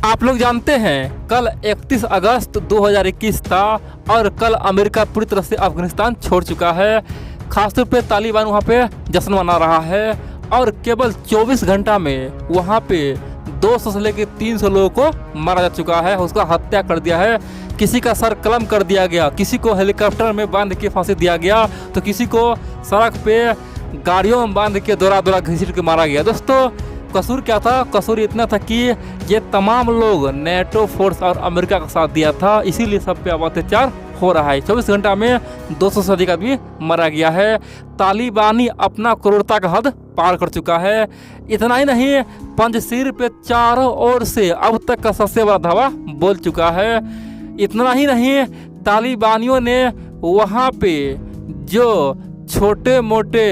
आप लोग जानते हैं कल 31 अगस्त 2021 था और कल अमेरिका पूरी तरह से अफगानिस्तान छोड़ चुका है। खासतौर पे तालिबान वहाँ पे जश्न मना रहा है और केवल 24 घंटा में वहाँ पे 200 से लेकर 300 लोगों को मारा जा चुका है, उसका हत्या कर दिया है। किसी का सर कलम कर दिया गया, किसी को हेलीकॉप्टर में बांध के फांसी दिया गया, तो किसी को सड़क पे गाड़ियों में बांध के दौरा दौरा घसीट के मारा गया। दोस्तों कसूर क्या था? कसूर इतना था कि ये तमाम लोग नेटो फोर्स और अमेरिका का साथ दिया था, इसीलिए सब पे अब अत्याचार हो रहा है। 24 घंटा में 200 से अधिक आदमी मारा गया है। तालिबानी अपना क्रूरता का हद पार कर चुका है। इतना ही नहीं, पंजशीर पे चारों ओर से अब तक का सबसे बड़ा धावा बोल चुका है। इतना ही नहीं, तालिबानियों ने वहाँ पे जो छोटे मोटे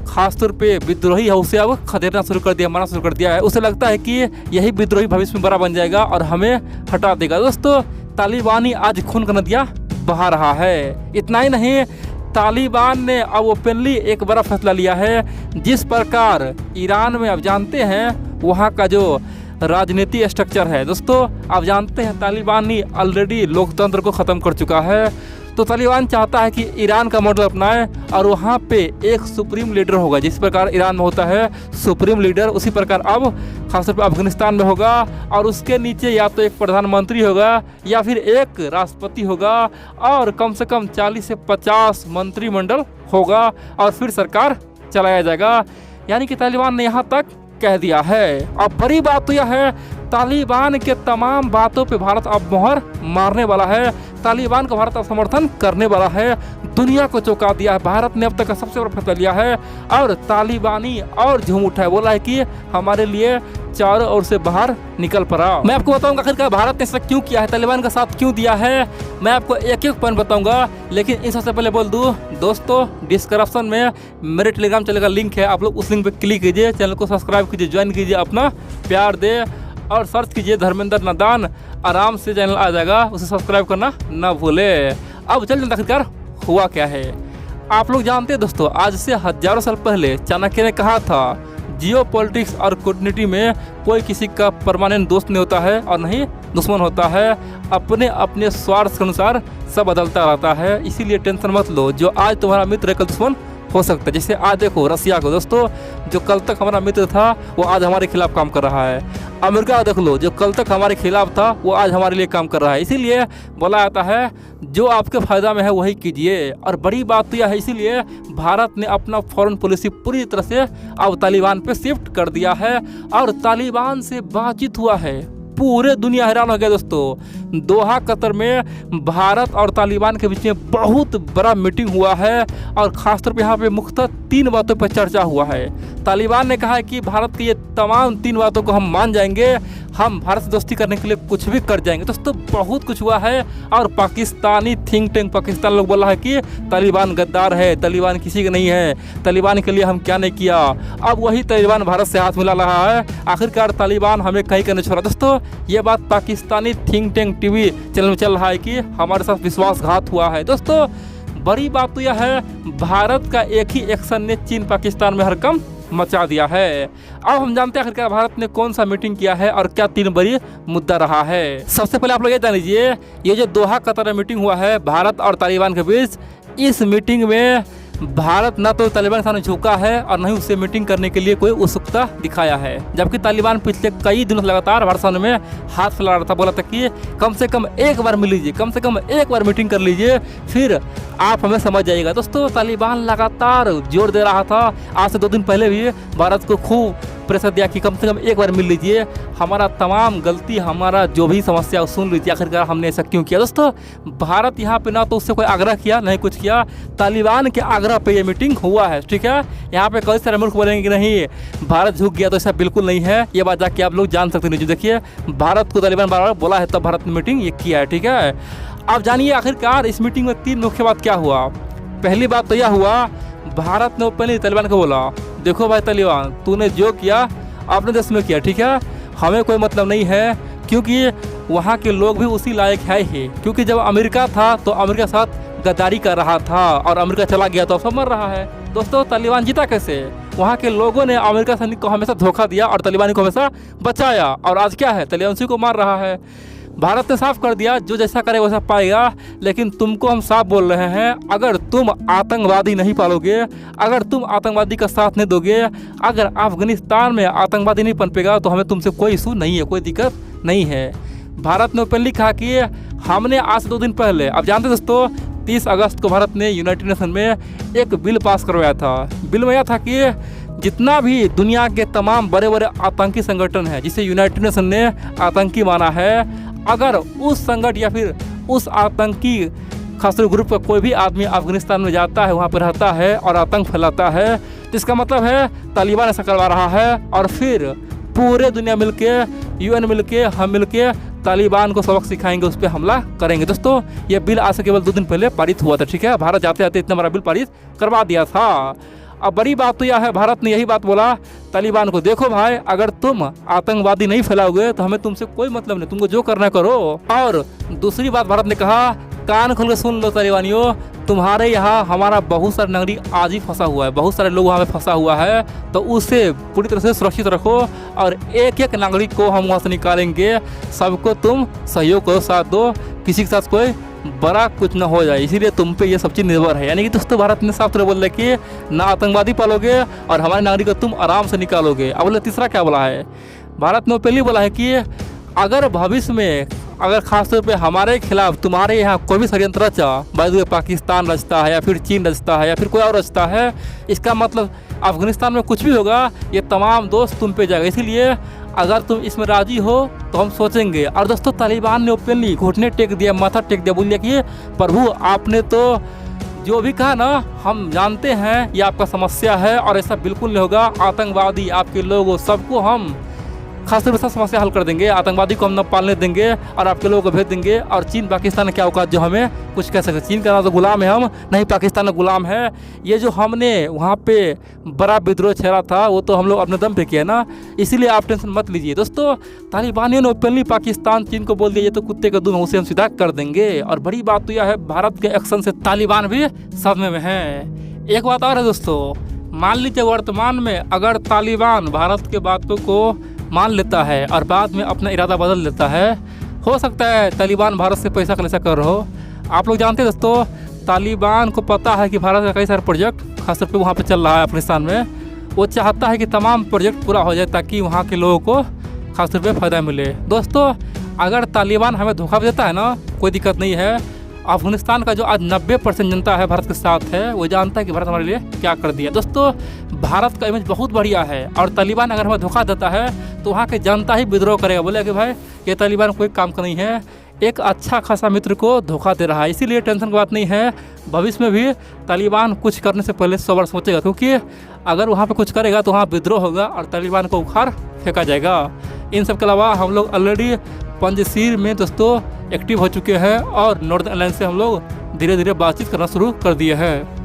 खासतौर पे विद्रोही है उसे अब खदेड़ना शुरू कर दिया, मारना शुरू कर दिया है। उसे लगता है कि यही विद्रोही भविष्य में बड़ा बन जाएगा और हमें हटा देगा। दोस्तों तालिबानी आज खून का नदियाँ बहा रहा है। इतना ही नहीं, तालिबान ने अब ओपनली एक बड़ा फैसला लिया है। जिस प्रकार ईरान में आप जानते हैं वहाँ का जो राजनीति स्ट्रक्चर है, दोस्तों आप जानते हैं तालिबानी ऑलरेडी लोकतंत्र को ख़त्म कर चुका है। तो तालिबान चाहता है कि ईरान का मॉडल अपनाए और वहाँ पे एक सुप्रीम लीडर होगा। जिस प्रकार ईरान में होता है सुप्रीम लीडर, उसी प्रकार अब खासतौर पर अफगानिस्तान में होगा और उसके नीचे या तो एक प्रधानमंत्री होगा या फिर एक राष्ट्रपति होगा और कम से कम 40 से 50 मंत्रिमंडल होगा और फिर सरकार चलाया जाएगा। यानी कि तालिबान ने यहाँ तक कह दिया है। अब बड़ी बात तो यह है, तालिबान के तमाम बातों पे भारत अब मोहर मारने वाला है। तालिबान का भारत अब समर्थन करने वाला है, दुनिया को चौंका दिया है। भारत ने अब तक का सबसे बड़ा फैसला लिया है और तालिबानी और झूम उठा है, बोला है कि हमारे लिए चारों ओर से बाहर निकल पड़ा। मैं आपको बताऊंगा आखिरकार भारत ने ऐसा क्यों किया है, तालिबान का साथ क्यों दिया है। मैं आपको एक एक पॉइंट बताऊंगा, लेकिन इन सबसे पहले बोल दूं दोस्तों, डिस्क्रिप्शन में मेरे टेलीग्राम चैनल का लिंक है, आप लोग उस लिंक पे क्लिक कीजिए, चैनल को सब्सक्राइब कीजिए, ज्वाइन कीजिए, अपना प्यार दे और सर्च कीजिए धर्मेंद्र नादान, आराम से चैनल आ जाएगा, उसे सब्सक्राइब करना ना भूले। अब चलिए आखिरकार हुआ क्या है। आप लोग जानते हैं दोस्तों, आज से हजारों साल पहले चाणक्य ने कहा था जियो पॉलिटिक्स और कूटनीति में कोई किसी का परमानेंट दोस्त नहीं होता है और नहीं दुश्मन होता है। अपने अपने स्वार्थ के अनुसार सब बदलता रहता है, इसीलिए टेंशन मत लो। जो आज तुम्हारा मित्र है कल दुश्मन हो सकता है। जैसे आज देखो रसिया को दोस्तों, जो कल तक हमारा मित्र था वो आज हमारे खिलाफ काम कर रहा है। अमेरिका देख लो, जो कल तक हमारे खिलाफ था वो आज हमारे लिए काम कर रहा है। इसीलिए बोला जाता है जो आपके फ़ायदा में है वही कीजिए। और बड़ी बात तो यह है, इसीलिए भारत ने अपना फॉरेन पॉलिसी पूरी तरह से अब तालिबान पे शिफ्ट कर दिया है और तालिबान से बातचीत हुआ है। पूरे दुनिया हैरान हो गया दोस्तों। दोहा कतर में भारत और तालिबान के बीच में बहुत बड़ा मीटिंग हुआ है और खासतौर पे यहाँ पे मुख्यतः 3 बातों पर चर्चा हुआ है। तालिबान ने कहा है कि भारत की ये तमाम 3 बातों को हम मान जाएंगे, हम भारत से दोस्ती करने के लिए कुछ भी कर जाएंगे। दोस्तों बहुत कुछ हुआ है और पाकिस्तानी थिंक टैंक पाकिस्तान लोग बोला है कि तालिबान गद्दार है, तालिबान किसी का नहीं है, तालिबान के लिए हम क्या नहीं किया। अब वही तालिबान भारत से हाथ मिला रहा है। आखिरकार तालिबान हमें कहीं का नहीं छोड़ा। दोस्तों ये बात Pakistani think tank TV channel में चल रहा है कि हमारे साथ विश्वासघात हुआ है। दोस्तों बड़ी बात तो यह है, भारत का एक ही एक्शन ने चीन पाकिस्तान में हड़कंप मचा दिया है। अब हम जानते हैं आखिरकार भारत ने कौन सा मीटिंग किया है और क्या 3 बड़ी मुद्दा रहा है। सबसे पहले आप लोग ये जान लीजिए, ये जो दोहा कतर में मीटिंग हुआ है भारत और तालिबान के बीच, इस मीटिंग में भारत ना तो तालिबान के सामने झुका है और नहीं उससे मीटिंग करने के लिए कोई उत्सुकता दिखाया है। जबकि तालिबान पिछले कई दिनों से लगातार भारत सामने में हाथ फैला रहा था, बोला था कि कम से कम एक बार मिल लीजिए, कम से कम एक बार मीटिंग कर लीजिए, फिर आप हमें समझ जाइएगा। दोस्तों तालिबान लगातार जोर दे रहा था। आज से 2 दिन पहले भी भारत को खूब प्रेशर दिया कि कम से कम एक बार मिल लीजिए, हमारा तमाम गलती, हमारा जो भी समस्या सुन लीजिए। आखिरकार हमने ऐसा क्यों किया। दोस्तों भारत यहाँ पे ना तो उससे कोई आग्रह किया नहीं कुछ किया, तालिबान के आग्रह पे ये मीटिंग हुआ है। ठीक है, यहाँ पे कई सारे मुल्क बोलेंगे कि नहीं भारत झुक गया, तो ऐसा बिल्कुल नहीं है। ये बात जाके आप लोग जान सकते नहीं। जो देखिए भारत को तालिबान बार बार बोला है तब भारत ने मीटिंग ये किया है। ठीक है, अब जानिए आखिरकार इस मीटिंग में 3 मुख्य बात क्या हुआ। पहली बात तो यह हुआ, भारत ने ओपनली तालिबान को बोला देखो भाई तालिबान, तूने जो किया अपने देश में किया, ठीक है, हमें कोई मतलब नहीं है, क्योंकि वहाँ के लोग भी उसी लायक है ही। क्योंकि जब अमेरिका था तो अमेरिका के साथ गद्दारी कर रहा था और अमेरिका चला गया तो अब सब मर रहा है। दोस्तों तालिबान जीता कैसे, वहाँ के लोगों ने अमेरिका सैनिक को हमेशा धोखा दिया और तालिबानी को हमेशा बचाया, और आज क्या है, तालिबान उसी को मार रहा है। भारत ने साफ कर दिया जो जैसा करे वैसा पाएगा, लेकिन तुमको हम साफ बोल रहे हैं, अगर तुम आतंकवादी नहीं पालोगे, अगर तुम आतंकवादी का साथ नहीं दोगे, अगर अफगानिस्तान में आतंकवादी नहीं पनपेगा तो हमें तुमसे कोई इशू नहीं है, कोई दिक्कत नहीं है। भारत ने ओपनली कहा कि हमने आज से 2 दिन पहले, अब जानते दोस्तों, 30 अगस्त को भारत ने यूनाइटेड नेशन में एक बिल पास करवाया था। बिल में यह था कि जितना भी दुनिया के तमाम बड़े बड़े आतंकी संगठन हैं जिसे यूनाइटेड नेशन ने आतंकी माना है, अगर उस संगठन या फिर उस आतंकी खासकर ग्रुप का कोई भी आदमी अफगानिस्तान में जाता है, वहाँ पर रहता है और आतंक फैलाता है, तो इसका मतलब है तालिबान ऐसा करवा रहा है, और फिर पूरे दुनिया मिलके, यूएन मिलके, हम मिलके तालिबान को सबक सिखाएंगे, उस पर हमला करेंगे। दोस्तों ये बिल आज से केवल 2 दिन पहले पारित हुआ था, ठीक है। भारत जाते जाते इतना बड़ा बिल पारित करवा दिया था। अब बड़ी बात तो यह है, भारत ने यही बात बोला तालिबान को, देखो भाई, अगर तुम आतंकवादी नहीं फैलाओगे तो हमें तुमसे कोई मतलब नहीं, तुमको जो करना करो। और दूसरी बात भारत ने कहा, कान खोल के सुन लो तालिबानियों, तुम्हारे यहाँ हमारा बहुत सारा नागरिक आज ही फंसा हुआ है, बहुत सारे लोग वहाँ पे फंसा हुआ है, तो उसे पूरी तरह से सुरक्षित रखो, और एक एक नागरिक को हम वहाँ से निकालेंगे। सबको तुम सहयोग करो, साथ दो, किसी के साथ कोई बड़ा कुछ ना हो जाए, इसीलिए तुम पे ये सब चीज़ निर्भर है। यानी कि दोस्तों भारत ने साफ तरह बोल रहा है कि ना आतंकवादी पालोगे और हमारे नागरिक को तुम आराम से निकालोगे। अब बोले तीसरा क्या बोला है, भारत ने पहले बोला है कि अगर भविष्य में, अगर खासतौर पे हमारे खिलाफ तुम्हारे यहाँ कोई भी षड्यंत्र रचा, बाय द वे पाकिस्तान रचता है या फिर चीन रचता है या फिर कोई और रचता है, इसका मतलब अफगानिस्तान में कुछ भी होगा, ये तमाम दोस्त तुम पे जाएगा। इसीलिए अगर तुम इसमें राजी हो तो हम सोचेंगे। और दोस्तों तालिबान ने ओपनली घुटने टेक दिया, माथा टेक दिया, बोल दिया कि प्रभु आपने तो जो भी कहा ना, हम जानते हैं ये आपका समस्या है और ऐसा बिल्कुल नहीं होगा। आतंकवादी आपके लोगों सबको हम खासतौर पर समस्या हल कर देंगे, आतंकवादी को हम न पालने देंगे और आपके लोगों को भेज देंगे। और चीन पाकिस्तान ने क्या औकात जो हमें कुछ कह सकते, चीन का ना तो गुलाम है हम, नहीं पाकिस्तान का गुलाम है। ये जो हमने वहाँ पे बड़ा विद्रोह छेड़ा था वो तो हम लोग अपने दम पे किया ना, इसीलिए आप टेंशन मत लीजिए। दोस्तों तालिबानियों ने ओपनली पाकिस्तान चीन को बोल दिया ये तो कुत्ते का दूध, उसे हम सीधा कर देंगे। और बड़ी बात तो यह है, भारत के एक्शन से तालिबान भी सदमे में है। एक बात और है दोस्तों, मान लीजिए वर्तमान में अगर तालिबान भारत के बातों को मान लेता है और बाद में अपना इरादा बदल लेता है, हो सकता है तालिबान भारत से पैसा कलेक्शन कर रहा हो। आप लोग जानते हैं दोस्तों, तालिबान को पता है कि भारत का कई सारे प्रोजेक्ट खासतौर पे वहाँ पे चल रहा है अफगानिस्तान में, वो चाहता है कि तमाम प्रोजेक्ट पूरा हो जाए ताकि वहाँ के लोगों को खासतौर पे फ़ायदा मिले। दोस्तों अगर तालिबान हमें धोखा देता है ना, कोई दिक्कत नहीं है। अफगानिस्तान का जो आज 90% जनता है भारत के साथ है, वो जानता है कि भारत हमारे लिए क्या कर दिया। दोस्तों भारत का इमेज बहुत बढ़िया है, और तालिबान अगर हमें धोखा देता है तो वहाँ के जनता ही विद्रोह करेगा, बोले कि भाई ये तालिबान कोई काम का नहीं है, एक अच्छा खासा मित्र को धोखा दे रहा है। इसीलिए टेंशन की बात नहीं है, भविष्य में भी तालिबान कुछ करने से पहले 100 बार सोचेगा, क्योंकि अगर वहाँ पर कुछ करेगा तो वहाँ विद्रोह होगा और तालिबान को उखाड़ फेंका जाएगा। इन सब के अलावा हम लोग ऑलरेडी पंजशीर में दोस्तों एक्टिव हो चुके हैं और नॉर्थ अलायंस से हम लोग धीरे धीरे बातचीत करना शुरू कर दिए हैं।